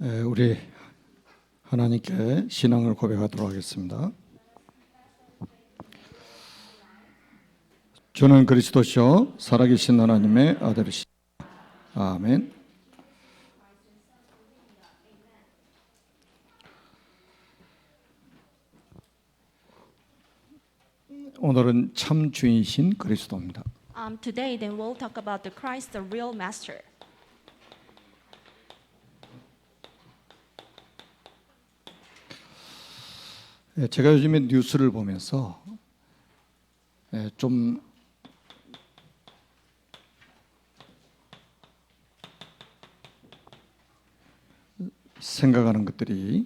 우리 하나님께 신앙을 고백하도록 하겠습니다. 주는 그리스도시요 살아계신 하나님의 아들이시다. 아멘. 오늘은 참 주인이신 그리스도입니다. Today, then we'll talk about the Christ, the real Master. 제가 요즘에 뉴스를 보면서 좀 생각하는 것들이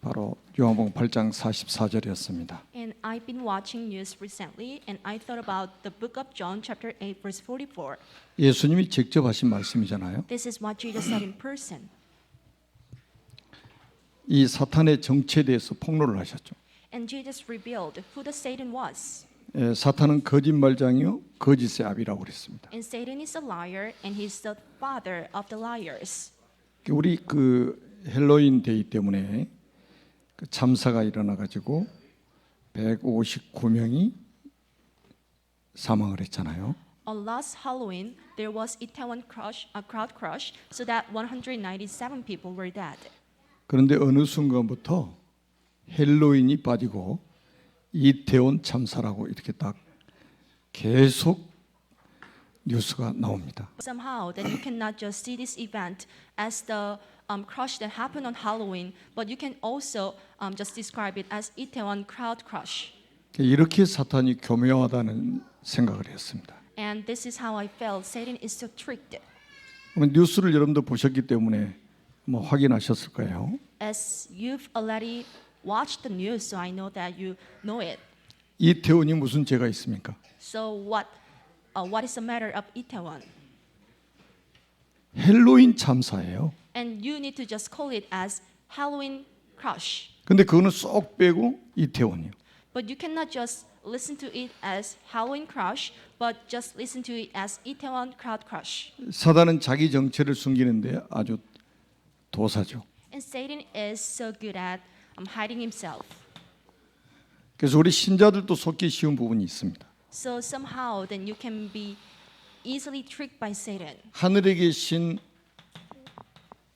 바로 요한복음 8장 44절이었습니다. And I've been watching news recently, and I thought about the book of John, chapter 8, verse 44. 예수님이 직접 하신 말씀이잖아요. This is what Jesus said in person. 이 사탄의 정체에 대해서 폭로를 하셨죠. And Jesus revealed who the Satan was. 사탄은 거짓말장이요 거짓의 아비라고 그랬습니다. And Satan is a liar, and he's the father of the liars. 우리 헬로윈 데이 때문에 참사가 일어나 가지고 159명이 사망을 했잖아요. On last Halloween, there was Itaewon crowd crush, so that 197 people were dead. 그런데 어느 순간부터 헬로윈이 빠지고 이태원 참사라고 이렇게 딱 계속 뉴스가 나옵니다. Somehow, then you cannot just see this event as the crush that happened on Halloween, but you can also just describe it as Itaewon crowd crush. 이렇게 사탄이 교묘하다는 생각을 했습니다. And this is how I felt. Satan is so tricked. 뉴스를 여러분도 보셨기 때문에 확인하셨을 거예요. As you've already watched the news, so I know that you know it. 이태원이 무슨 죄가 있습니까? So what is the matter of Itaewon? 헬로윈 참사예요. And you need to just call it as Halloween crush. 근데 그거는 쏙 빼고 이태원이요. But you cannot just listen to it as Halloween crush, but just listen to it as Itaewon crowd crush. 사단은 자기 정체를 숨기는데 아주 도사죠. And Satan is so good at hiding himself. 그래서 우리 신자들도 속기 쉬운 부분이 있습니다. So somehow then you can be easily tricked by Satan. 하늘에 계신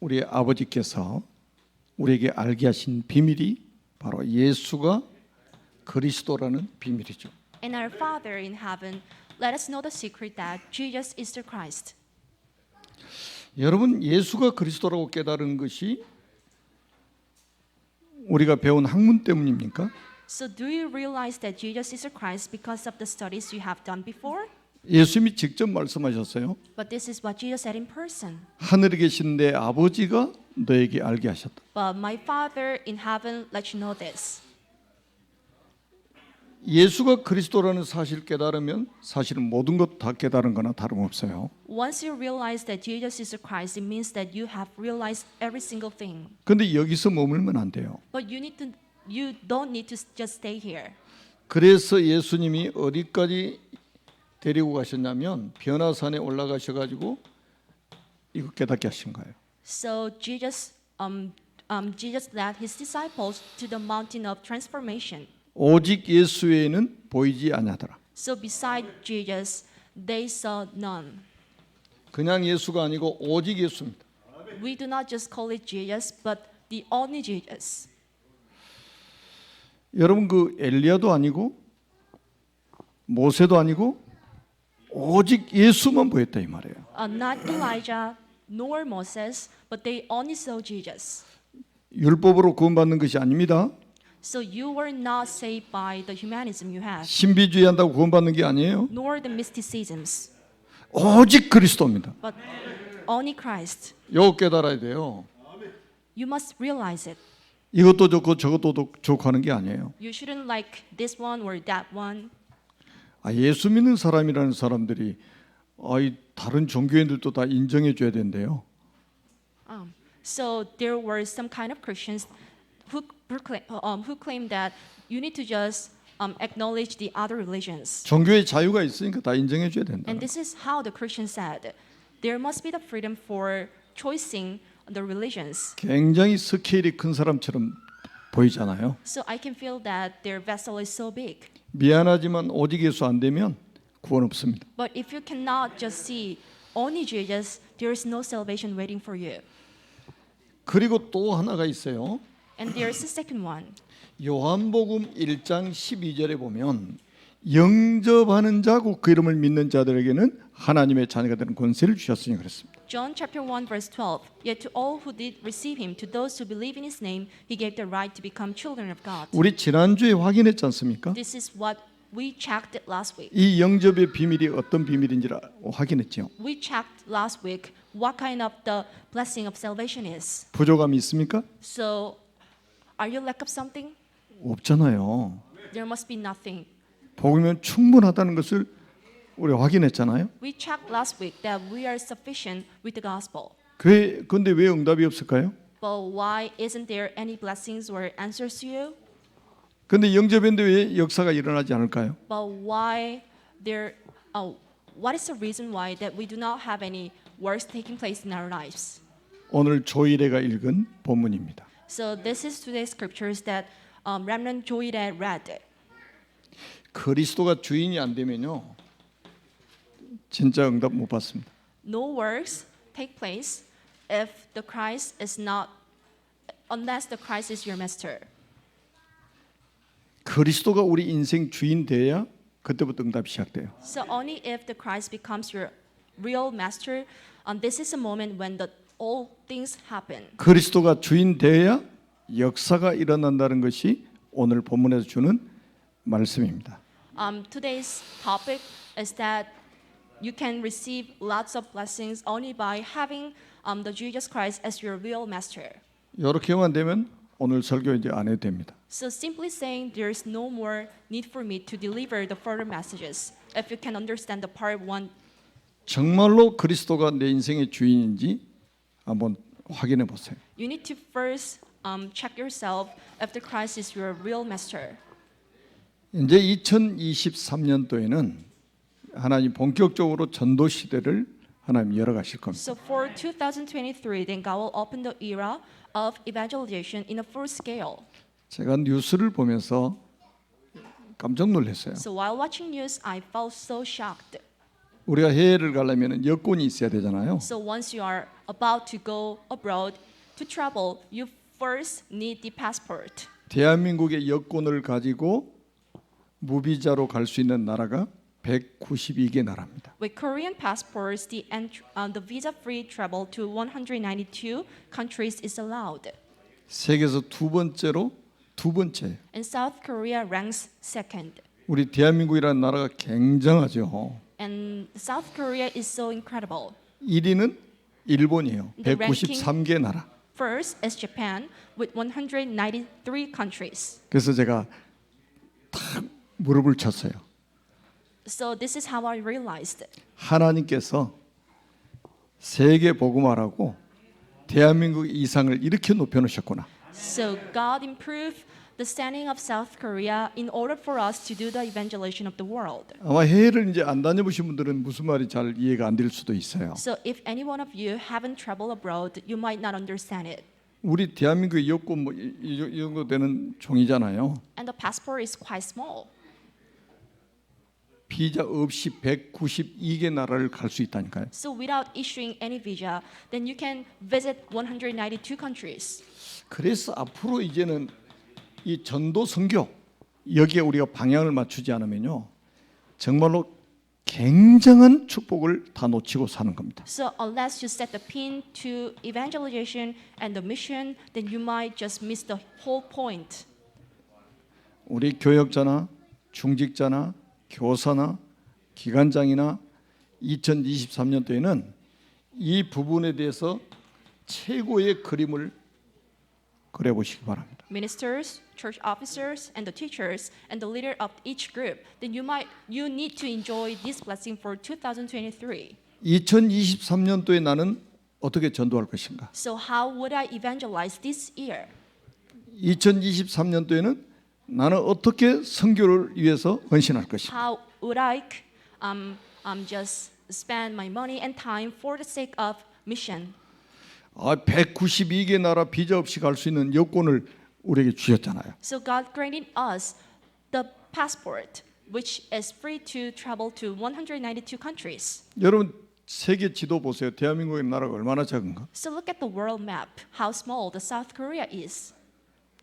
우리 아버지께서 우리에게 알게 하신 비밀이 바로 예수가 그리스도라는 비밀이죠. And our Father in heaven, let us know the secret that Jesus is the Christ. 여러분, 예수가 그리스도라고 깨달은 것이 우리가 배운 학문 때문입니까? So do you realize that Jesus is the Christ because of the studies you have done before? 예수님이 직접 말씀하셨어요. But this is what Jesus said in person. 하늘에 계신 내 아버지가 너에게 알게 하셨다. But my Father in heaven let you know this. 예수가 그리스도라는 사실을 깨달으면 사실은 모든 것 다 깨달은 거나 다름없어요. Once you realize that Jesus is the Christ, it means that you have realized every single thing. 근데 여기서 머물면 안 돼요. But you don't need to just stay here. 그래서 예수님이 어디까지 데리고 가셨냐면 변화산에 올라가셔 가지고 이거 깨닫게 하신 거예요. So Jesus led his disciples to the mountain of transformation. 오직 예수 외에는 보이지 아니하더라. So beside Jesus, they saw none. 그냥 예수가 아니고 오직 예수입니다. We do not just call it Jesus, but the only Jesus. 여러분 엘리야도 아니고 모세도 아니고 오직 예수만 보였다 이 말이에요. Not Elijah nor Moses, but they only saw Jesus. 율법으로 구원받는 것이 아닙니다. So you were not saved by the humanism you have, 신비주의한다고 구원받는 게 아니에요. nor the mysticisms, 오직 그리스도입니다. but only Christ. 이거 깨달아야 돼요. You must realize it. 이것도 좋고 저것도 좋고 하는 게 아니에요. You shouldn't like this one or that one. 예수 믿는 사람이라는 사람들이 다른 종교인들도 다 인정해 줘야 된대요. So there were some kind of Christians who claim that you need to just acknowledge the other religions. 종교의 자유가 있으니까 다 인정해 줘야 된다. And this is how the Christians said there must be the freedom for choosing the religions. 굉장히 스케일이 큰 사람처럼 보이잖아요. So I can feel that their vessel is so big. 미안하지만 오직 예수 안 되면 구원 없습니다. But if you cannot just see only Jesus, there is no salvation waiting for you. 그리고 또 하나가 있어요. And there's the second one. 요한복음 1장 12절에 보면 영접하는 자고 그 이름을 믿는 자들에게는 하나님의 자녀가 되는 권세를 주셨으니 그랬습니다. John chapter 1 verse 12. Yet to all who did receive him, to those who believe in his name, he gave the right to become children of God. 우리 지난주에 확인했지 않습니까? This is what we checked last week. 이 영접의 비밀이 어떤 비밀인지를 확인했죠. We checked last week what kind of the blessing of salvation is. 부족함이 있습니까? So, are you lack of something? 없잖아요. There must be nothing. 복음이면 충분하다는 것을 우리 확인했잖아요. We checked last week that we are sufficient with the gospel. 그런데 왜 응답이 없을까요? But why isn't there any blessings or answers to you? 그런데 영접했는데 왜 역사가 일어나지 않을까요? But why there? What is the reason why that we do not have any works taking place in our lives? 오늘 조이레가 읽은 본문입니다. So this is today's scriptures that Remnant Joyre read. 그리스도가 주인이 안 되면요, 진짜 응답 못 받습니다. No works take place if the Christ is not, unless the Christ is your master. 그리스도가 우리 인생 주인 돼야 그때부터 응답이 시작돼요. So only if the Christ becomes your real master, this is a moment when all things happen. 그리스도가 주인 돼야 역사가 일어난다는 것이 오늘 본문에서 주는 말씀입니다. Today's topic is that you can receive lots of blessings only by having the Jesus Christ as your real master. 이렇게만 되면 오늘 설교 이제 안 해도 됩니다. So simply saying there is no more need for me to deliver the further messages. If you can understand the part 1, 정말로 그리스도가 내 인생의 주인인지 한번 확인해 보세요. you need to first check yourself if the Christ is your real master. 이제 2023년도에는 하나님 본격적으로 전도 시대를 하나님 열어가실 겁니다. So for 2023, then God will open the era of evangelization in a full scale. 제가 뉴스를 보면서 깜짝 놀랐어요. So while watching news, I felt so shocked. 우리가 해외를 가려면 여권이 있어야 되잖아요. So once you are about to go abroad to travel, you first need the passport. 대한민국의 여권을 가지고 무비자로 갈 수 있는 나라가 192개 나라입니다. With Korean passports, the visa-free travel to 192 countries is allowed. 세계에서 두 번째. And South Korea ranks second. 우리 대한민국이라는 나라가 굉장하죠. And South Korea is so incredible. 1위는 일본이에요. The ranking- 193개 나라. First is Japan with 193 countries. 그래서 제가 탁 무릎을 쳤어요. So this is how I realized. 하나님께서 세계 복음화라고 대한민국 이상을 이렇게 높여놓으셨구나. So God improved the standing of South Korea in order for us to do the evangelization of the world. 아마 해외를 이제 안 다녀보신 분들은 무슨 말이 잘 이해가 안 될 수도 있어요. So if any one of you haven't traveled abroad, you might not understand it. 우리 대한민국의 여권 이 정도 되는 종이잖아요. And the passport is quite small. 비자 없이 192개 나라를 갈 수 있다니까요. So without issuing any visa, then you can visit 192 countries. 그래서 앞으로 이제는 이 전도 선교 여기에 우리가 방향을 맞추지 않으면요, 정말로 굉장한 축복을 다 놓치고 사는 겁니다. So unless you set the pin to evangelization and the mission, then you might just miss the whole point. 우리 교역자나 중직자나 교사나 기관장이나 2023년도에는 이 부분에 대해서 최고의 그림을 그려보시기 바랍니다. Ministers, church officers, and the teachers, and the leader of each group, then you need to enjoy this blessing for 2023. 2023년도에 나는 어떻게 전도할 것인가? So how would I evangelize this year? 2023년도에는 나는 어떻게 선교를 위해서 헌신할 것인가? How would I just spend my money and time for the sake of mission? 192개 나라 비자 없이 갈 수 있는 여권을 우리에게 주셨잖아요. So God granted us the passport, which is free to travel to 192 countries. 여러분 세계 지도 보세요. 대한민국의 나라가 얼마나 작은가? So look at the world map, how small the South Korea is.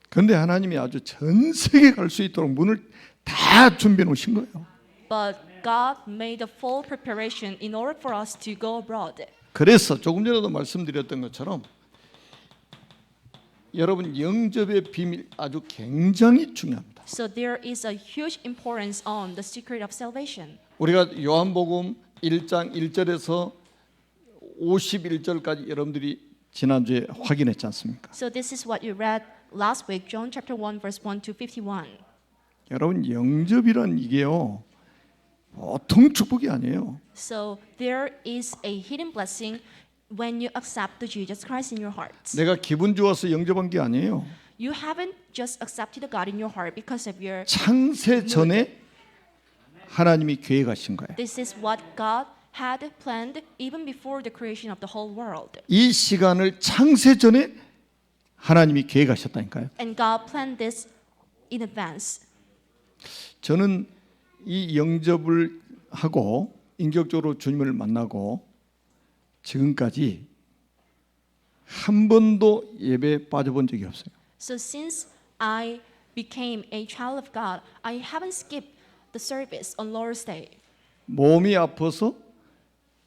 그런데 하나님이 아주 전 세계 갈 수 있도록 문을 다 준비해 놓으신 거예요. But God made a full preparation in order for us to go abroad. 그래서 조금 전에도 말씀드렸던 것처럼 여러분 영접의 비밀 아주 굉장히 중요합니다. So there is a huge importance on the secret of salvation. 우리가 요한복음 1장 1절에서 51절까지 여러분들이 지난주에 확인했지 않습니까? So this is what you read last week, John chapter 1 verse 1 to 51. 여러분 영접이란 이게요 보통 축복이 아니에요. So there is a hidden blessing when you accept the Jesus Christ in your heart. 내가 기분 좋아서 영접한 게 아니에요. You haven't just accepted the God in your heart because of your 창세 전에 하나님이 계획하신 거예요. This is what God had planned even before the creation of the whole world. 이 시간을 창세 전에 하나님이 계획하셨다니까요. And God planned this in advance. 저는 이 영접을 하고 인격적으로 주님을 만나고 지금까지 한 번도 예배에 빠져본 적이 없어요. So since I became a child of God, I haven't skipped the service on Lord's Day. 몸이 아파서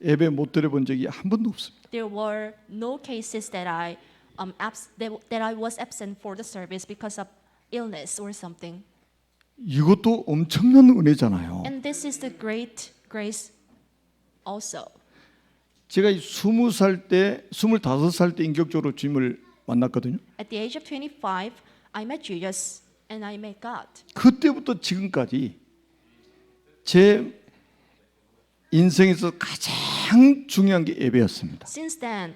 예배 못 드려본 적이 한 번도 없습니다. There were no cases that I was absent for the service because of illness or something. 이것도 엄청난 은혜잖아요. And this is the great grace also. 제가 20살 때, 25살 때 인격적으로 주님을 만났거든요. At the age of 25, I met Jesus and I met God. 그때부터 지금까지 제 인생에서 가장 중요한 게 예배였습니다. Since then,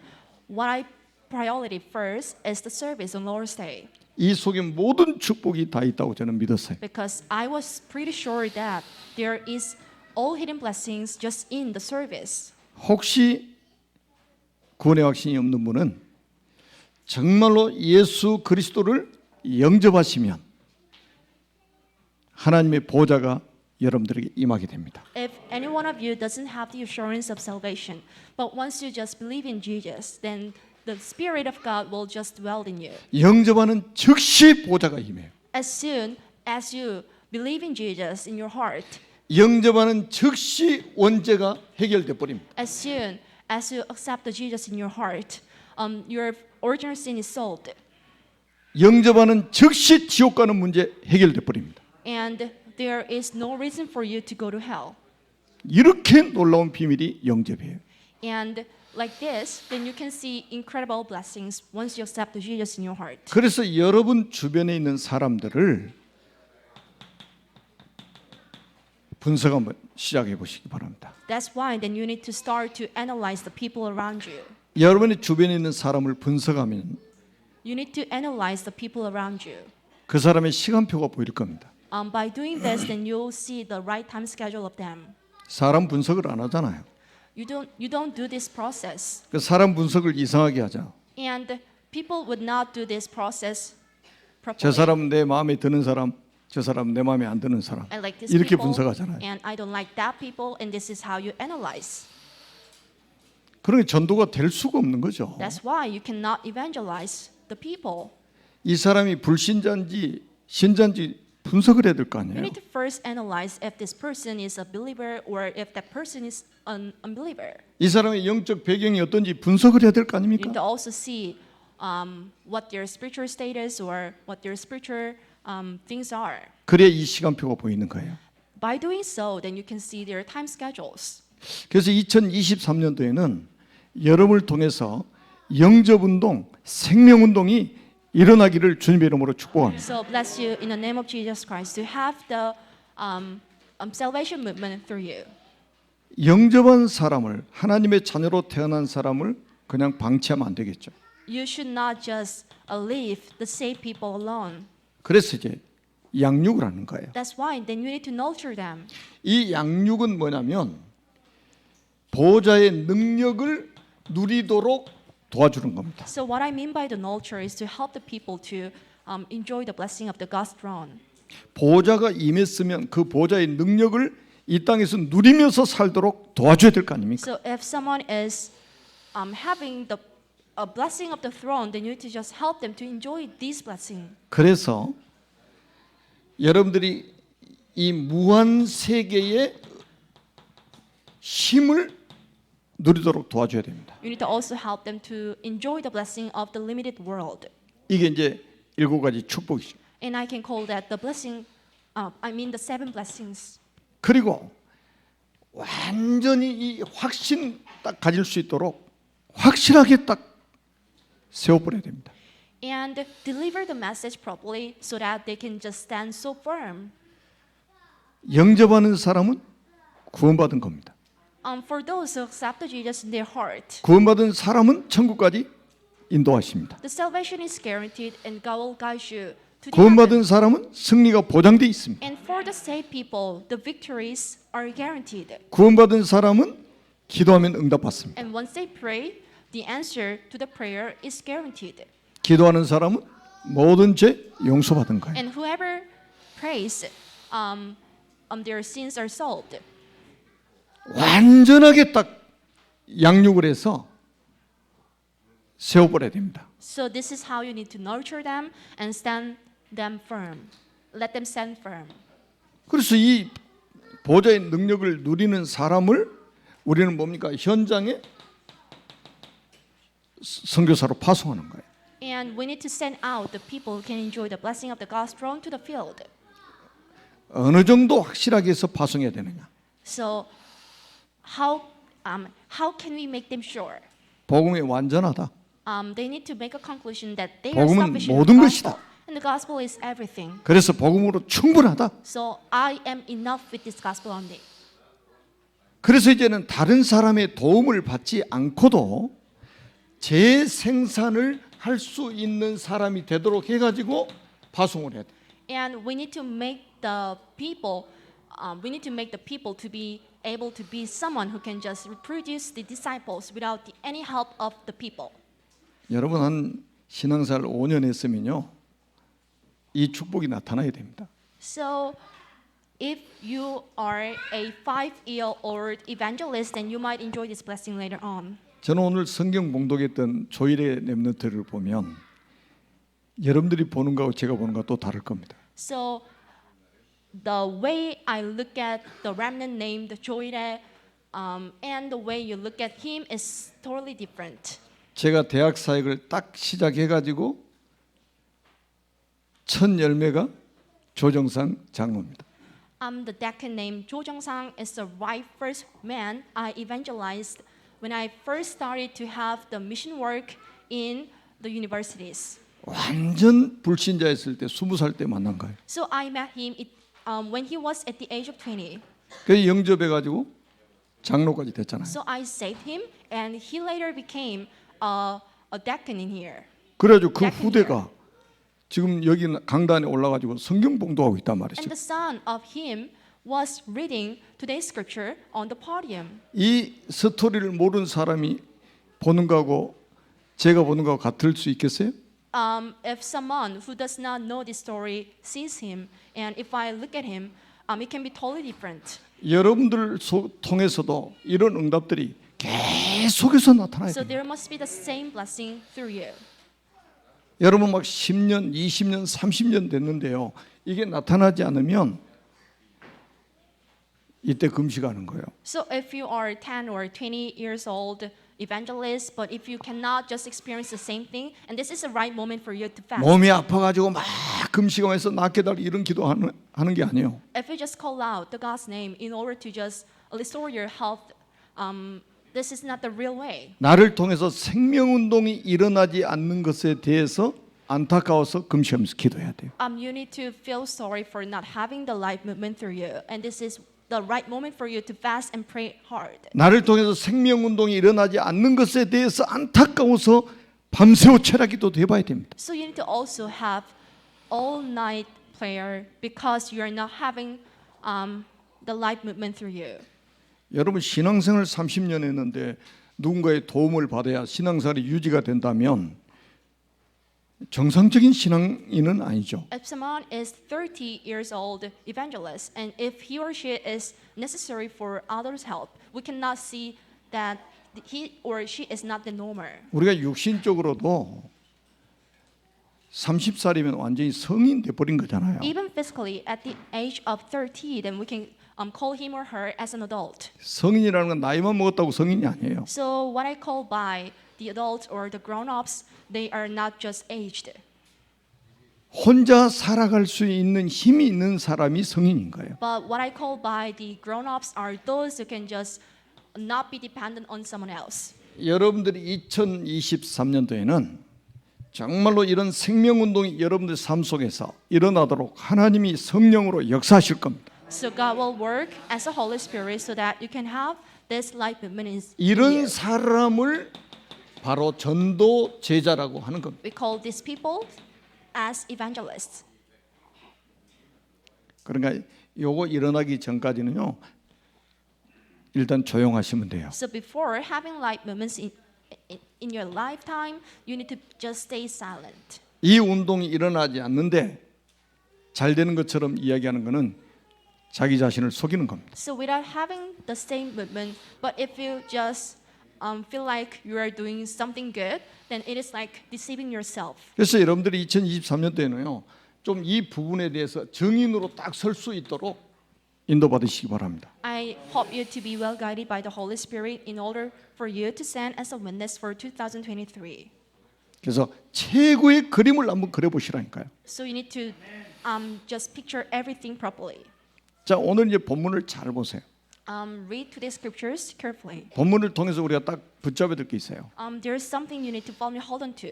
what I priority first is the service on Lord's Day. 이 속에 모든 축복이 다 있다고 저는 믿었어요. Because I was pretty sure that there is all hidden blessings just in the service. 혹시 구원의 확신이 없는 분은 정말로 예수 그리스도를 영접하시면 하나님의 보좌가 여러분들에게 임하게 됩니다. If any one of you doesn't have the assurance of salvation, but once you just believe in Jesus, then the Spirit of God will just dwell in you. 영접하는 즉시 보좌가 임해요. As soon as you believe in Jesus in your heart, 영접하는 즉시 원죄가 해결돼 버립니다. as soon as you accept the Jesus in your heart, your original sin is solved. 영접하는 즉시 지옥 가는 문제 해결돼 버립니다. And there is no reason for you to go to hell. 이렇게 놀라운 비밀이 영접이에요. And like this, then you can see incredible blessings once you accept the Jesus in your heart. 그래서 여러분 주변에 있는 사람들을 분석 한번 시작해 보시기 바랍니다. That's why then you need to start to analyze the people around you. 여러분의 주변에 있는 사람을 분석하면 You need to analyze the people around you. 그 사람의 시간표가 보일 겁니다. By doing this, then you'll see the right time schedule of them. 사람 분석을 안 하잖아요. You don't do this process, 그 사람 분석을 이상하게 하죠. and people would not do this process 저 properly. 사람 내 마음에 드는 사람, 저 사람 내 마음에 안 드는 사람 I like this 이렇게 people, 분석하잖아요. and I don't like that people, and this is how you analyze. 그러니 전도가 될 수가 없는 거죠. That's why you cannot evangelize the people. 이 사람이 불신자인지 신자인지 분석을 해야 될 거 You 아니에요. need to first analyze if this person is a believer or if that person is an unbeliever. 이 사람의 영적 배경이 어떤지 분석을 해야 될 거 You need 아닙니까? to also see what their spiritual status or what their spiritual things are. 그래야 이 시간표가 보이는 거예요. By doing so, then you can see their time schedules. 그래서 2023년도에는 여러분을 통해서 영접운동, 생명운동이 일어나기를 주님의 이름으로 축복합니다. So bless you in the name of Jesus Christ to have the salvation movement through you. 영접한 사람을 하나님의 자녀로 태어난 사람을 그냥 방치하면 안 되겠죠. You should not just leave the saved people alone. 그래서 이제 양육을 하는 거예요. That's why then you need to nurture them. 이 양육은 뭐냐면 보호자의 능력을 누리도록 도와주는 겁니다. So what I mean by the nurture is to help the people to enjoy the blessing of the God's throne. 보호자가 임했으면 그 보호자의 능력을 이 땅에서 누리면서 살도록 도와줘야 될 거 아닙니까? So if someone is having the a blessing of the throne, then you need to just help them to enjoy this blessing. 그래서 여러분들이 이 무한 세계의 힘을 누리도록 도와줘야 됩니다. You need to also help them to enjoy the blessing of the limited world. 이게 이제 7가지 축복이죠. And I can call that the blessing, I mean the 7 blessings. 그리고 완전히 이 확신 딱 가질 수 있도록 확실하게 딱 세워버려야 됩니다. And deliver the message properly so that they can just stand so firm. 영접하는 사람은 구원받은 겁니다. For those who accept Jesus in their heart, 구원받은 사람은 천국까지 인도하십니다. the salvation is guaranteed and God will guide you to the heaven. 구원받은 사람은 승리가 보장되어 있습니다. And for the saved people, the victories are guaranteed. 구원받은 사람은 기도하면 응답받습니다. And once they pray, the answer to the prayer is guaranteed. 기도하는 사람은 모든 죄 용서받은 거예요. And whoever prays, their sins are solved. 완전하게 딱 양육을 해서 세워버려야 됩니다. So this is how you need to nurture them and stand them firm. Let them stand firm. 그래서 이 보좌의 능력을 누리는 사람을 우리는 뭡니까? 현장에 선교사로 파송하는 거예요. And we need to send out the people who can enjoy the blessing of the God's throne to the field. 어느 정도 확실하게 해서 파송해야 되느냐? So how can we make them sure? 복음이 완전하다. They need to make a conclusion that they are 복음은 sufficient in 모든 the 것이다. gospel. And the gospel is everything. 그래서 복음으로 충분하다. So I am enough with this gospel only. 그래서 이제는 다른 사람의 도움을 받지 않고도 재생산을 할 수 있는 사람이 되도록 해가지고 파송을 해야 돼. And we need to make the people to be able to be someone who can just reproduce the disciples without any help of the people. 여러분 한 신앙생활 5년 했으면요, 이 축복이 나타나야 됩니다. So if you are a 5-year-old evangelist, then you might enjoy this blessing later on. 저는 오늘 성경 봉독했던 조일의 렘넌트를 보면 여러분들이 보는 거하고 제가 보는 거하고 또 다를 겁니다. So the way I look at the remnant named Joire, and the way you look at him is totally different. 제가 대학 사역을 딱 시작해가지고 첫 열매가 조정상 장로입니다. The deacon named Jo Jong-sang is the right first man I evangelized when I first started to have the mission work in the universities. 완전 불신자였을 때 20살 때 만난 거예요. So I met him when he was at the age of 20. 그래서 영접해가지고 장로까지 됐잖아요. So I saved him, and he later became a deacon in here. 그래가지고 그 deacon 후대가 지금 여기 강단에 올라가지고 성경 봉독하고 있단 And 말이죠. the son of him was reading today's scripture on the podium. 이 스토리를 모르는 사람이 보는 거하고 제가 보는 거하고 같을 수 있겠어요? If someone who does not know this story sees him, and if I look at him, it can be totally different. 여러분들 통해서도 이런 응답들이 계속해서 나타나야 So 돼요. there must be the same blessing through you. 여러분 막 10년, 20년, 30년 됐는데요. 이게 나타나지 않으면 이때 금식하는 거예요. So if you are 10 or 20 years old evangelist, but if you cannot just experience the same thing, and this is the right moment for you to fast. 몸이 아파가지고 막 금식하면서 낫게 달라 이런 기도하는 게 아니에요. If you just call out the God's name in order to just restore your health, this is not the real way. 나를 통해서 생명운동이 일어나지 않는 것에 대해서 안타까워서 금식하면서 기도해야 돼요. You need to feel sorry for not having the life movement through you, and this is the right moment for you to fast and pray hard. 나를 통해서 생명운동이 일어나지 않는 것에 대해서 안타까워서 밤새워 철야기도도 해봐야 됩니다. So you need to also have all-night prayer because you are not having the life movement through you. 여러분 신앙생활 30년 했는데 누군가의 도움을 받아야 신앙생활이 유지가 된다면 정상적인 신앙인은 아니죠. If someone is 30 years old evangelist, and if he or she is necessary for others' help, we cannot see that he or she is not the normal. 우리가 육신적으로도 30살이면 완전히 성인 돼 버린 거잖아요. Even physically, at the age of 30, then we can call him or her as an adult. 성인이라는 건 나이만 먹었다고 성인이 아니에요. So what I call by the adults or the grown-ups, they are not just aged. 혼자 살아갈 수 있는 힘이 있는 사람이 성인인 거예요. But what I call by the grown-ups are those who can just not be dependent on someone else. 여러분들이 2023년도에는 정말로 이런 생명운동이 여러분들 삶 속에서 일어나도록 하나님이 성령으로 역사하실 겁니다. So God will work as a Holy Spirit so that you can have this life movement in 이런 you. 사람을 바로 전도 제자라고 하는 겁니다. We call these people as evangelists. 그러니까 요거 일어나기 전까지는요. 일단 조용하시면 돼요. So before having life movements in your lifetime, you need to just stay silent. 이 운동이 일어나지 않는데 잘 되는 것처럼 이야기하는 것은 자기 자신을 속이는 겁니다. So without having the same movement, but if you just feel like you are doing something good, then it is like deceiving yourself. 그래서 여러분들이 2023년도에는요. 좀 이 부분에 대해서 정인으로 딱 설 수 있도록 인도받으시기 바랍니다. I hope you to be well guided by the Holy Spirit in order for you to stand as a witness for 2023. 그래서 최고의 그림을 한번 그려보시라니까요. So you need to just picture everything properly. 자, 오늘 이제 본문을 잘 보세요. Read today's scriptures carefully. 본문을 통해서 우리가 딱 붙잡아야 될 게 있어요. There's something you need to firmly hold on to.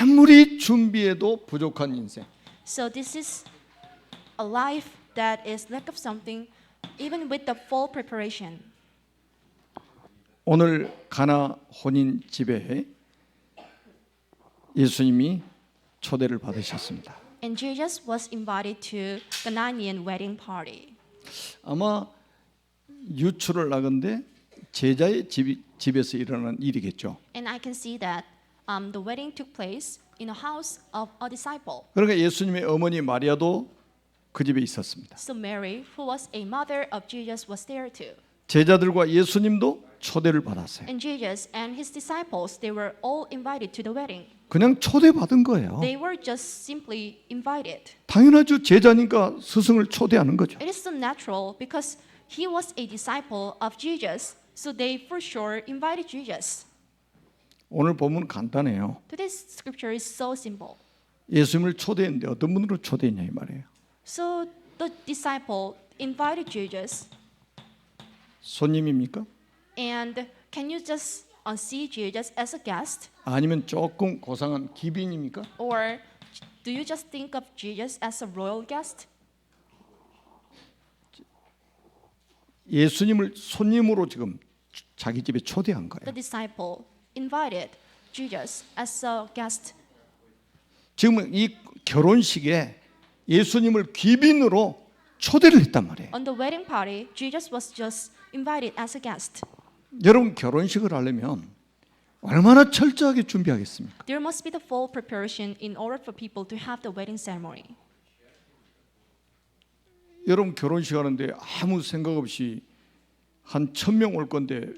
아무리 준비해도 부족한 인생. So this is a life that is lack of something, even with the full preparation. 오늘 가나 혼인 집에 예수님이 초대를 받으셨습니다. And Jesus was invited to Ghanaian wedding party. 아마 유출을 나건데 제자의 집에서 일어난 일이겠죠. And I can see that the wedding took place in a house of a disciple. 그러니까 예수님의 어머니 마리아도 그 집에 있었습니다. So Mary, who was a mother of Jesus, was there too. 제자들과 예수님도 초대를 받았어요. And Jesus and his disciples, they were all invited to the wedding. 그냥 초대받은 거예요. They were just simply invited. 당연하죠. 제자니까 스승을 초대하는 거죠. It is so natural because he was a disciple of Jesus, so they for sure invited Jesus. 오늘 본문 간단해요. Today's scripture is so simple. 예수님을 초대했는데 어떤 분으로 초대했냐 이 말이에요. So the disciple invited Jesus, 손님입니까? and can you just see Jesus as a guest, 아니면 조금 고상한 귀빈입니까? or do you just think of Jesus as a royal guest? 예수님을 손님으로 지금 자기 집에 초대한 The 거예요. disciple invited Jesus as a guest. 지금 이 결혼식에 예수님을 귀빈으로 초대를 했단 말이에요. On the wedding party, Jesus was just invited as a guest. 여러분 결혼식을 하려면 얼마나 철저하게 준비하겠습니까? There must be the full preparation in order for people to have the wedding ceremony. 여러분 결혼식 하는데 아무 생각 없이 한 1,000명 올 건데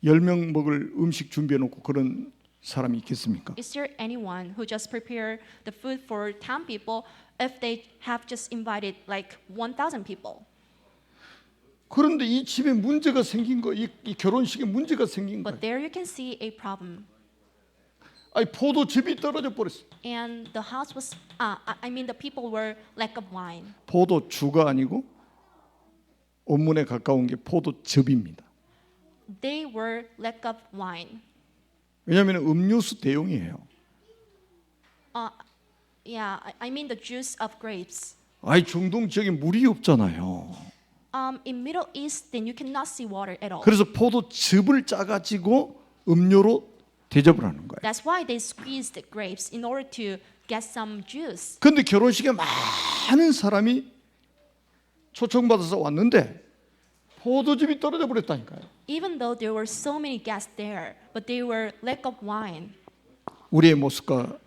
10명 먹을 음식 준비해 놓고 그런 사람이 있겠습니까? Is there anyone who just prepare the food for 10 people if they have just invited like 1,000 people? 그런데 이 집에 문제가 생긴 거, 이 결혼식에 문제가 생긴 거예요. But there you can see a problem. 아니 포도즙이 떨어져 버렸어. And the house was, I mean the people were lack of wine. 포도주가 아니고 원문에 가까운 게 포도즙입니다. They were lack of wine. 왜냐하면 음료수 대용이에요. Yeah, I mean the juice of grapes. 아니 중동 지역에 물이 없잖아요. In Middle East, then you cannot see water at all. 그래서 포도즙을 짜가지고 음료로 대접을 하는 거예요. That's why they squeezed the grapes in order to get some juice. 근데 결혼식에 많은 사람이 초청받아서 왔는데 포도즙이 떨어져 버렸다니까요. Even though there were so many guests there, but they were lack of wine. 우리의 모습과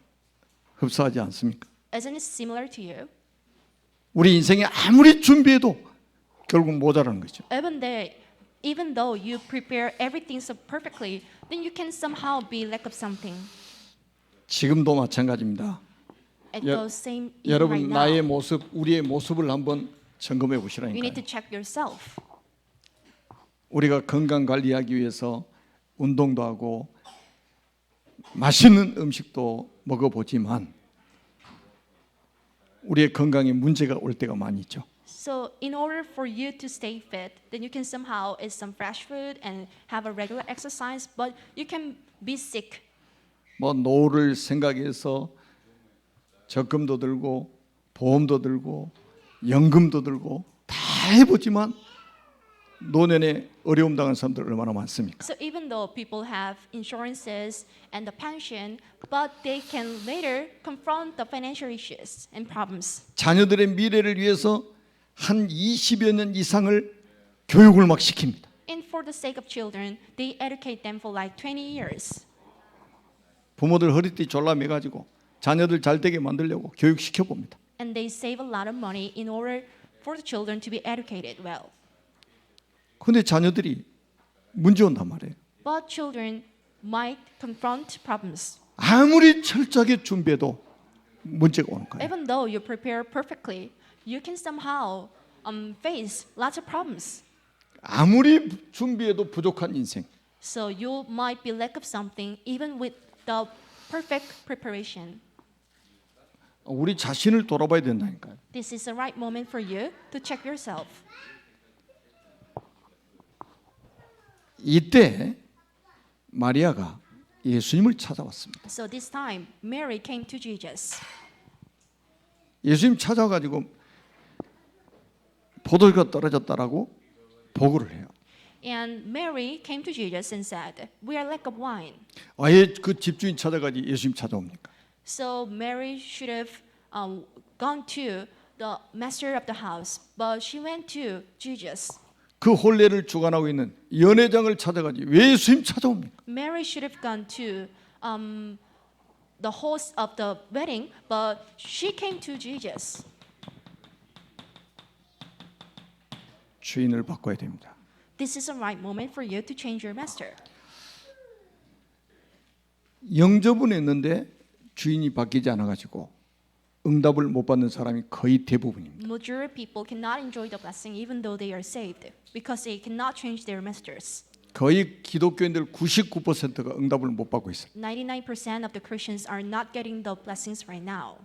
흡사하지 않습니까? Isn't it similar to you? 우리 인생에 아무리 준비해도 결국 모자라는 거죠. Even though you prepare everything so perfectly, then you can somehow be lack of something. 지금도 마찬가지입니다. It 여- goes same even 여러분 right 나의 now. 모습, 우리의 모습을 한번 점검해 You need 보시라니까요. to check yourself. 우리가 건강 관리하기 위해서 운동도 하고 맛있는 음식도 먹어보지만 우리의 건강에 문제가 올 때가 많이 있죠. So in order for you to stay fit, then you can somehow eat some fresh food and have a regular exercise, but you can be sick. 뭐 노후를 생각해서 적금도 들고 보험도 들고 연금도 들고 다 해보지만 노년에 어려움 당한 사람들 얼마나 많습니까? So even though people have insurances and the pension, but they can later confront the financial issues and problems. 자녀들의 미래를 위해서 한 20여 년 이상을 교육을 막 시킵니다. And for the sake of children, they educate them for like 20 years. 부모들 허리띠 졸라매가지고 자녀들 잘 되게 만들려고 교육시켜 봅니다. And they save a lot of money in order for the children to be educated well. 그런데 자녀들이 문제 온단 말이에요. But children might confront problems. 아무리 철저하게 준비해도 문제가 오는 거예요. Even though you prepare perfectly, you can somehow face lots of problems. 아무리 준비해도 부족한 인생. So you might be lack of something even with the perfect preparation. 우리 자신을 돌아봐야 된다니까요. This is the right moment for you to check yourself. 이때 마리아가 예수님을 찾아왔습니다. So this time, Mary came to Jesus. 예수님 찾아가지고 포도주가 떨어졌다라고 보고를 해요. And Mary came to Jesus and said, "We are lack of wine." 아예 그 집주인 찾아가지 예수님 찾아옵니까? So Mary should have gone to the master of the house, but she went to Jesus. 그 혼례를 주관하고 있는 연회장을 찾아가지 왜 예수님 찾아옵니까? Mary should have gone to the host of the wedding, but she came to Jesus. 주인을 바꿔야 됩니다. This is the right moment for you to change your master. 영접은 했는데 주인이 바뀌지 않아가지고 응답을 못 받는 사람이 거의 대부분입니다. Majority of people cannot enjoy the blessing even though they are saved because they cannot change their masters. 거의 기독교인들 99%가 응답을 못 받고 있어요. 99% of the Christians are not getting the blessings right now.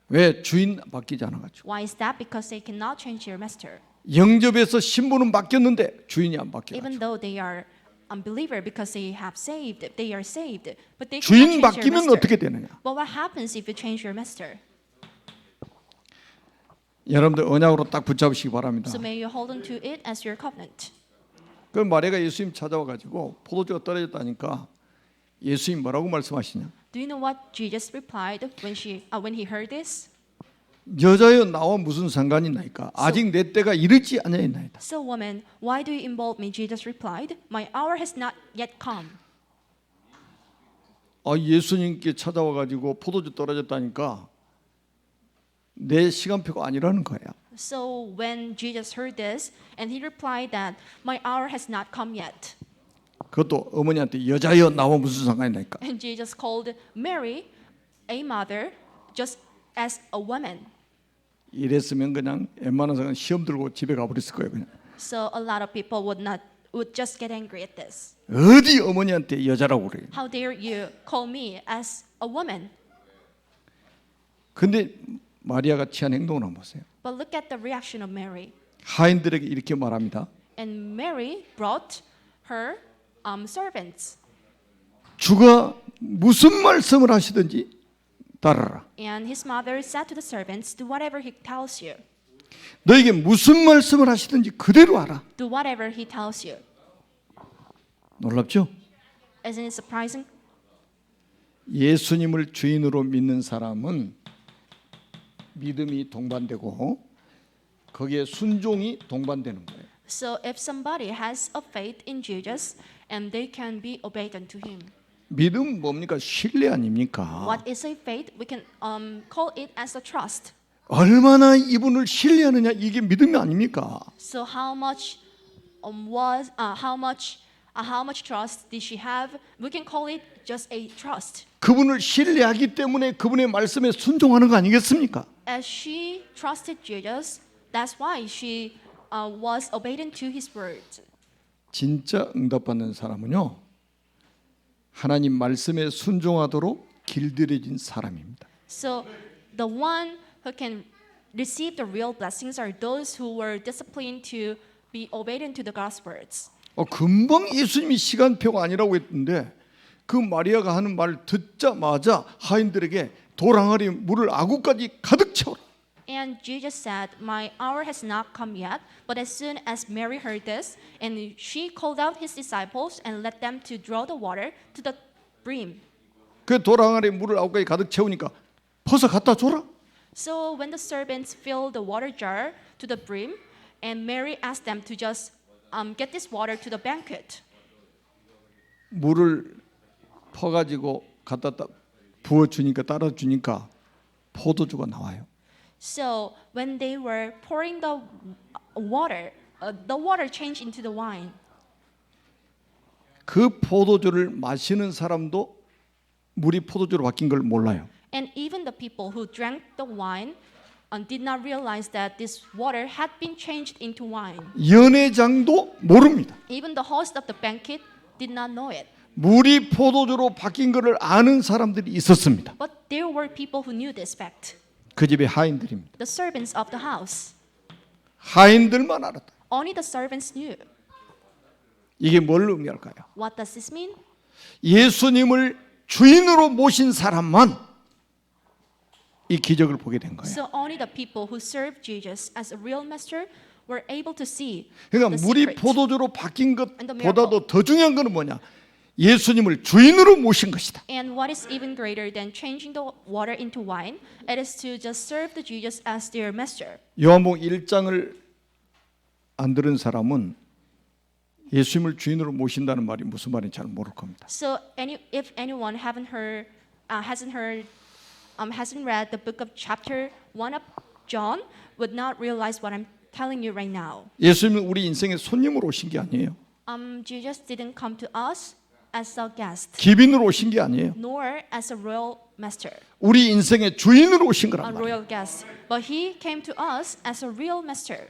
왜? 주인 바뀌지 않아가지고. Why is that? Because they cannot change their master. 영접에서 신분은 바뀌었는데 주인이 안 Even 바뀌어가지고. though they are unbeliever because they are saved, but they cannot 주인 change their 바뀌면 master. 어떻게 되느냐? But what happens if you change your master? 여러분들 언약으로 딱 붙잡으시기 바랍니다. So may you hold on to it as your covenant. 그 마리아가 예수님 찾아와가지고 포도주가 떨어졌다니까 예수님 뭐라고 말씀하시냐? Do you know what Jesus replied when he heard this? 여자여 나와 무슨 상관이 나이까? 아직 내 때가 이르지 아니하였나이다. So woman, why do you involve me? Jesus replied, My hour has not yet come. 예수님께 찾아와가지고 포도주 떨어졌다니까 내 시간표가 아니라는 거야. So when Jesus heard this, and he replied that my hour has not come yet. 그것도 어머니한테 여자여 나와 무슨 상관이 나이까? And Jesus called Mary a mother just as a woman. 이랬으면 그냥 웬만한 사람 시험 들고 집에 가버렸을 거예요. 그냥 So a lot of people would just get angry at this. 어디 어머니한테 여자라고 그래요? How dare you call me as a woman? 근데 마리아가 취한 행동을 한번 보세요. But look at the reaction of Mary. 하인들에게 이렇게 말합니다. And Mary brought her servants. 주가 무슨 말씀을 하시든지 따르라. And his mother said to the servants, Do whatever he tells you. 너에게 무슨 말씀을 하시든지 그대로 하라. Do whatever he tells you. 놀랍죠? Isn't it surprising? 예수님을 주인으로 믿는 사람은 믿음이 동반되고 거기에 순종이 동반되는 거예요. So if somebody has a faith in Jesus, and they can be obedient to him. 믿음 뭡니까? 신뢰 아닙니까? What is a faith? We can call it as a trust. 얼마나 이분을 신뢰하느냐 이게 믿음이 아닙니까? So how much how much trust did she have? We can call it just a trust. 그분을 신뢰하기 때문에 그분의 말씀에 순종하는 거 아니겠습니까? As she trusted Jesus, that's why she was obedient to his words. 진짜 응답받는 사람은요, 하나님 말씀에 순종하도록 길들여진 사람입니다. So the one who can receive the real blessings are those who were disciplined to be obedient to the God's words. 금방 예수님이 시간표가 아니라고 했는데 그 마리아가 하는 말 듣자마자 하인들에게 도랑아리 물을 아구까지 가득 채워라. And Jesus said, "My hour has not come yet." But as soon as Mary heard this, and she called out his disciples and led them to draw the water to the brim. 그 도랑아리 물을 아구까지 가득 채우니까 퍼서 갖다 줘라. So when the servants filled the water jar to the brim, and Mary asked them to just get this water to the banquet. 물을 퍼가지고 갖다 부어주니까 따라주니까 포도주가 나와요. So when they were pouring the water changed into the wine. 그 포도주를 마시는 사람도 물이 포도주로 바뀐 걸 몰라요. And even the people who drank the wine did not realize that this water had been changed into wine. 연회장도 모릅니다. Even the host of the banquet did not know it. 물이 포도주로 바뀐 것을 아는 사람들이 있었습니다. But there were people who knew this fact. 그 집의 하인들입니다. The servants of the house. 하인들만 알았다. Only the servants knew. 이게 뭘 의미할까요? What does this mean? 예수님을 주인으로 모신 사람만 이 기적을 보게 된 거예요. So only the people who served Jesus as a real master were able to see 그러니까 the 물이 secret. 포도주로 바뀐 And the miracle. 것보다도 더 중요한 것은 뭐냐? 예수님을 주인으로 모신 것이다. And what is even greater than changing the water into wine? It is to just serve the Jesus as their master. 요한복음 1장을 안 들은 사람은 예수님을 주인으로 모신다는 말이 무슨 말인지 잘 모를 겁니다. So if anyone hasn't read the book of chapter 1 of John, would not realize what I'm telling you right now. 예수님은 우리 인생에 손님으로 오신 게 아니에요. Jesus didn't come to us as a guest, 기빈으로 오신 게 아니에요. nor as a royal master, 우리 인생의 주인으로 오신 a 거란 말이에요. royal guest, but he came to us as a real master.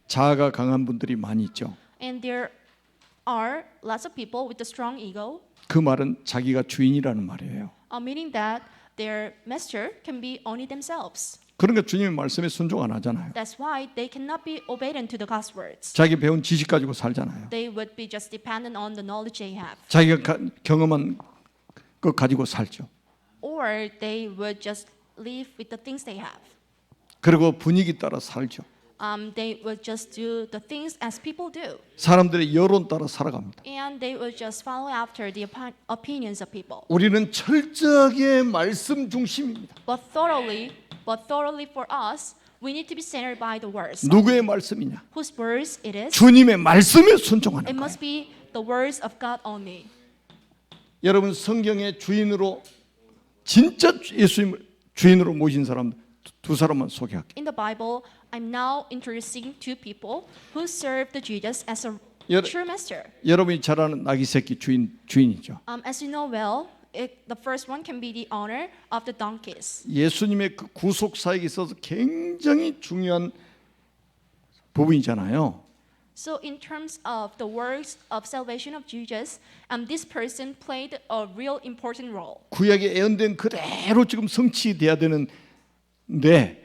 자아가 강한 분들이 많이 있죠. And there are lots of people with a strong ego, 그 말은 자기가 주인이라는 말이에요. meaning that their master can be only themselves. 그러니까 주님의 말씀에 순종 안 하잖아요. That's why they cannot be obedient to the God's words. 자기 배운 지식 가지고 살잖아요. They would be just dependent on the knowledge they have. 자기가 경험한 것 가지고 살죠. Or they would just live with the things they have. 그리고 분위기 따라 살죠. They would just do the things as people do. 사람들의 여론 따라 살아갑니다. And they would just follow after the opinions of people. 우리는 철저하게 말씀 중심입니다. But thoroughly for us, we need to be centered by the words. 누구의 말씀이냐? Whose words it is? 주님의 말씀에 It 순종하는 거예요. must be the words of God only. 여러분 성경의 주인으로 진짜 예수님을 주인으로 모신 사람 두 사람만 소개할게요. In the Bible, I'm now introducing two people who served the Jesus as a 여러- true master. 여러분이 잘 아는 나귀 새끼 주인이죠. As you know well, the first one can be the owner of the donkeys. 예수님의 그 구속 사역에 있어서 굉장히 중요한 부분이잖아요. So in terms of the works of salvation of Jesus, this person played a real important role. 구약의 예언된 그대로 지금 성취돼야 되는데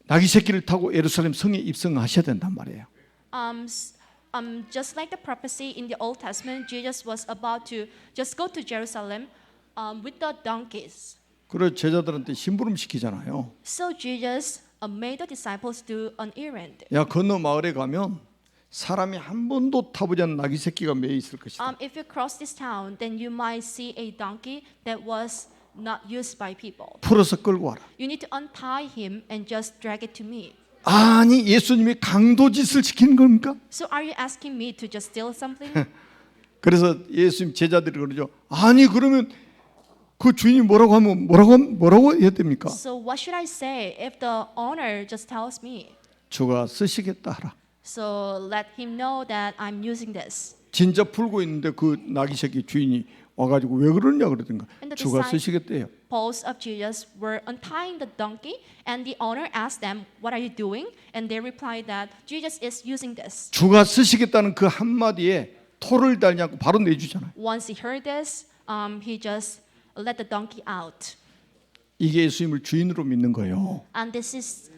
나귀 새끼를 타고 예루살렘 성에 입성하셔야 된단 말이에요. Just like the prophecy in the Old Testament, Jesus was about to just go to Jerusalem with the donkeys. 그래서 제자들한테 심부름 시키잖아요. So Jesus made the disciples do an errand. 야 건너 마을에 가면 사람이 한 번도 타보지 않은 나귀 새끼가 매여 있을 것이다. If you cross this town, then you might see a donkey that was not used by people. 풀어서 끌고 와라. You need to untie him and just drag it to me. 아니 예수님이 강도짓을 시키는 겁니까? So are you asking me to just steal something? 그래서 예수님 제자들이 그러죠. 아니 그러면 그 주인이 뭐라고 하면 뭐라고 해야 됩니까? So what should I say if the owner just tells me? 주가 쓰시겠다 하라. So let him know that I'm using this. 진짜 풀고 있는데 그 나귀 새끼 주인이 와가지고 왜 그러냐 그러던가. And the 주가 쓰시겠대요. disciples of Jesus were untying the donkey, and the owner asked them, "What are you doing?" And they replied that Jesus is using this. 주가 쓰시겠다는 그 한마디에 토를 달지 않고 바로 내주잖아요. Once he heard this, he just let the donkey out. 이게 예수님을 주인으로 믿는 거예요. And this is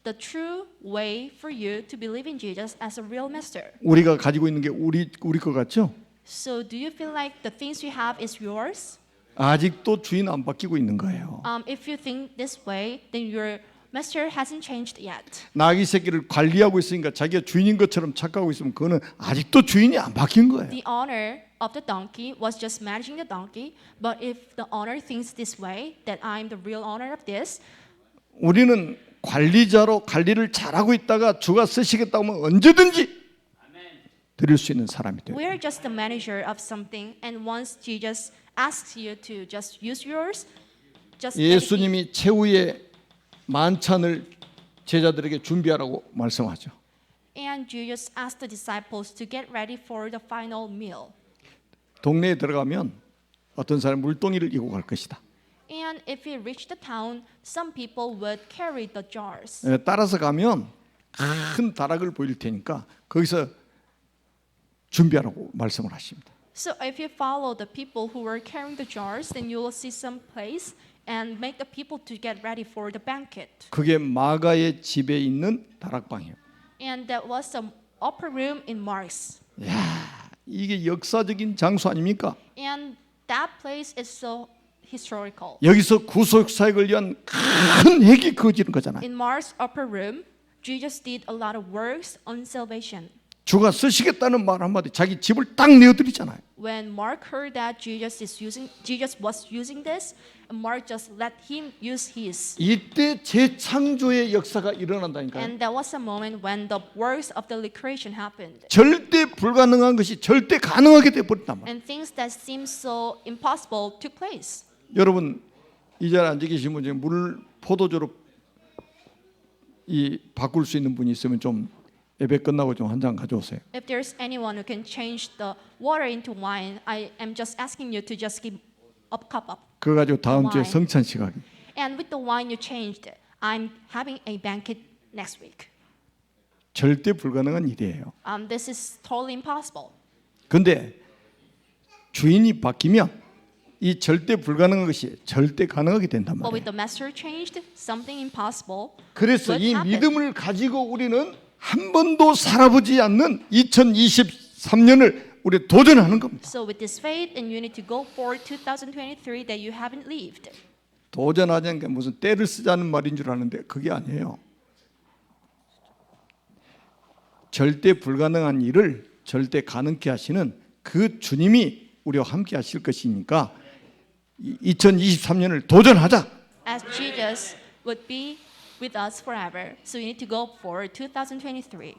the true way for you to believe in Jesus as a real master. 우리가 가지고 있는 게 우리 것 같죠? So do you feel like the things you have is yours? 아직도 주인 안 바뀌고 있는 거예요. If you think this way, then your master hasn't changed yet. 나귀 새끼를 관리하고 있으니까 자기가 주인인 것처럼 착각하고 있으면 그거는 아직도 주인이 안 바뀐 거예요. The owner of the donkey was just managing the donkey, but if the owner thinks this way, that I'm the real owner of this, 우리는 관리자로 관리를 잘하고 있다가 주가 쓰시겠다고 하면 언제든지 드릴 수 있는 사람이 돼요. we are just the manager of something, and once Jesus asks you to just use yours, just let it be. 예수님이 최후의 만찬을 제자들에게 준비하라고 말씀하죠. And Jesus asked the disciples to get ready for the final meal. 동네에 들어가면 어떤 사람 물동이를 이고 갈 것이다. And if we reach the town, some people would carry the jars. 따라서 가면 큰 다락을 보일 테니까 거기서 준비하라고 말씀을 하십니다. So if you follow the people who were carrying the jars, then you will see some place and make the people to get ready for the banquet. 그게 마가의 집에 있는 다락방이에요. And that was the upper room in Mark's. 야, 이게 역사적인 장소 아닙니까? And that place is so historical. 여기서 구속 사역을 위한 큰 핵이 그어지는 거잖아요. In Mark's upper room, Jesus did a lot of works on salvation. 주가 쓰시겠다는 말 한마디 자기 집을 딱 내어드리잖아요. When Mark heard that Jesus was using this, Mark just let him use his. 이때 재창조의 역사가 일어난다니까요. And that was a moment when the works of the creation happened. 절대 불가능한 것이 절대 가능하게 돼버린단 말이에요. And things that seemed so impossible took place. 여러분 이 자리에 앉아 계신 분 중에 물 포도주로 이 바꿀 수 있는 분이 있으면 좀 예배 끝나고 좀 한 잔 가져오세요. If there's anyone who can change the water into wine, I am just asking you to just give a cup up. 그거 가지고 다음 주에 Wine. 성찬 시간. And with the wine you changed, I'm having a banquet next week. 절대 불가능한 일이에요. This is totally impossible. 근데 주인이 바뀌면 이 절대 불가능한 것이 절대 가능하게 된단 But with 말이에요. the master changed, something impossible 그래서 would 이 happen. 믿음을 가지고 우리는 한 번도 살아보지 않는 2023년을 우리 도전하는 겁니다. So with this faith, and you need to go for 2023 that you haven't lived. 도전하자는 게 무슨 때를 쓰자는 말인 줄 아는데 그게 아니에요. 절대 불가능한 일을 절대 가능케 하시는 그 주님이 우리와 함께 하실 것이니까 2023년을 도전하자. As Jesus would be with us forever. So you need to go for 2023.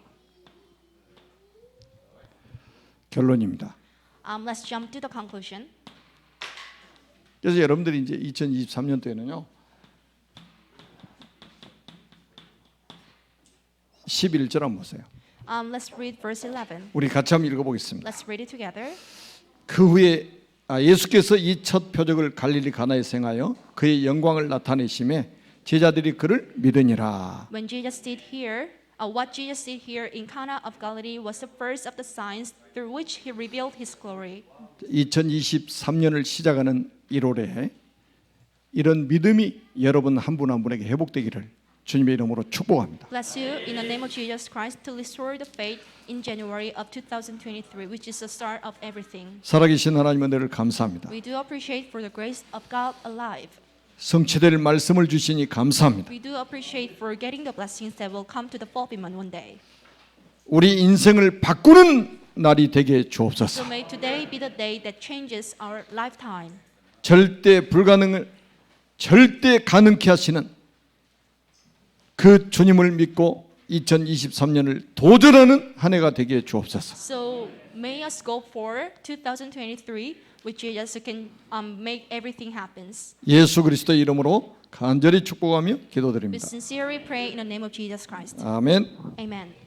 결론입니다. Let's jump to the conclusion. 그래서 여러분들이 이제 2023년도에는요. 11절 한번 보세요. Let's read verse 11. 우리 같이 한번 읽어보겠습니다. Let's read it together. 그 후에 예수께서 이 첫 표적을 갈릴리 가나에서 행하여 그의 영광을 나타내심에 제자들이 그를 믿으니라. When Jesus did here, what Jesus did here in Cana of Galilee was the first of the signs through which he revealed his glory. 2023년을 시작하는 1월에 이런 믿음이 여러분 한 분 한 분에게 회복되기를 주님의 이름으로 축복합니다. Bless you in the name of Jesus Christ to restore the faith in January of 2023, which is the start of everything. 살아계신 하나님 은혜를 감사합니다. We do appreciate for the grace of God alive. 성취될 말씀을 주시니 감사합니다. We do appreciate for getting the blessings that will come to the fulfillment one day. 우리 인생을 바꾸는 날이 되게 So 주옵소서. may today be the day that changes our lifetime. 절대 불가능을 절대 가능케 하시는 그 주님을 믿고 2023년을 도전하는 한 해가 되게 주옵소서. So may us go for 2023 with Jesus who can make everything happen. 예수 그리스도의 이름으로 간절히 축복하며 We 기도드립니다. sincerely pray in the name of Jesus Christ. 아멘. Amen.